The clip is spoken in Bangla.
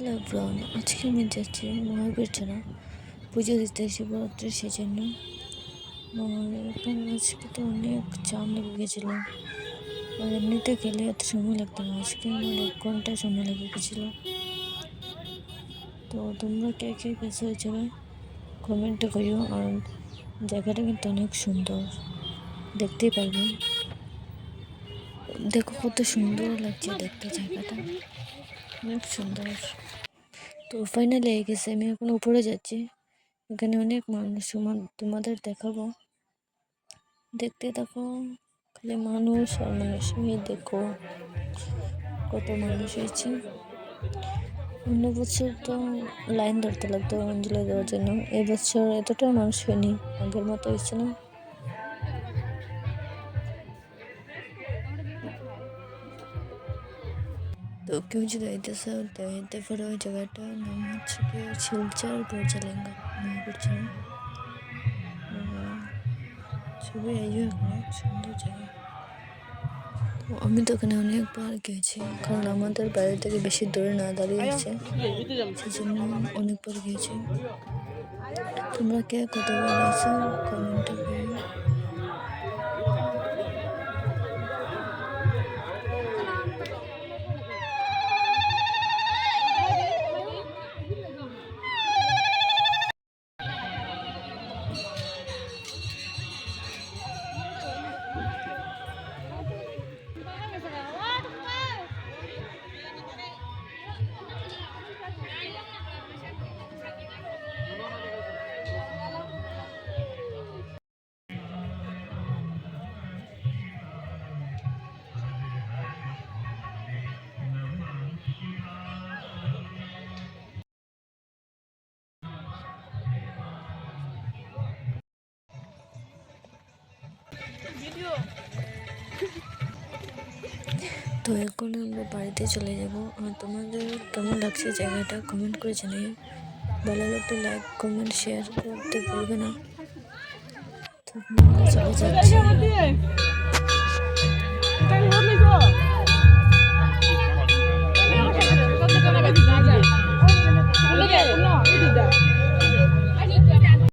হ্যালো ব্রাউন, আজকে আমি যাচ্ছি মহাবীর ছাড়া পুজো দিতে শিবরাত্রি সেজন্য। আর এখানে আজকে তো অনেক জাম লেগে গেছিলো, আর এমনিতে গেলে এত সময় লাগতো না, আজকে আমার 1 ঘন্টা সময় লেগে গেছিলো। তো তোমরা কে কে গেছো ওই জায়গায় কমেন্টে করিও। আর জায়গাটা কিন্তু অনেক সুন্দর, দেখতেই পারবে। দেখো কত সুন্দর লাগছে দেখতে, জায়গাটা অনেক সুন্দর। তো ফাইনালি হয়ে গেছে, আমি এখন উপরে যাচ্ছি। এখানে অনেক মানুষ, তোমাদের দেখাবো, দেখতে থাকো। খালি মানুষ আর মানুষ, দেখো কত মানুষ হয়েছে। অন্য বছর তো লাইন ধরতে লাগতো অঞ্জলি দেওয়ার জন্য, এবছর এতটা মানুষ হয়নি, আগের মতো হয়েছে না। তো কেউ যদি আইতেছে দেখতে পারো, ওই জায়গাটার নাম হচ্ছে কি শিলচর বর্জালেঙ্গা মহাবীর। ছবি আইও, অনেক সুন্দর জায়গা। তো আমি তো ওখানে অনেকবার গেছি, কারণ আমাদের বাড়ি থেকে বেশি দূরে না দাঁড়িয়েছে, সেজন্য অনেকবার গিয়েছি। তোমরা কে কতবার আইছো কমেন্টে করো। তো এখন আমরা বাড়িতে চলে যাব। আর তোমাদের কেমন লাগছে জায়গাটা কমেন্ট করে জানিও। ভালো লাগলে লাইক কমেন্ট শেয়ার করতে ভুলবে না। তো আমরা চলে যাচ্ছি।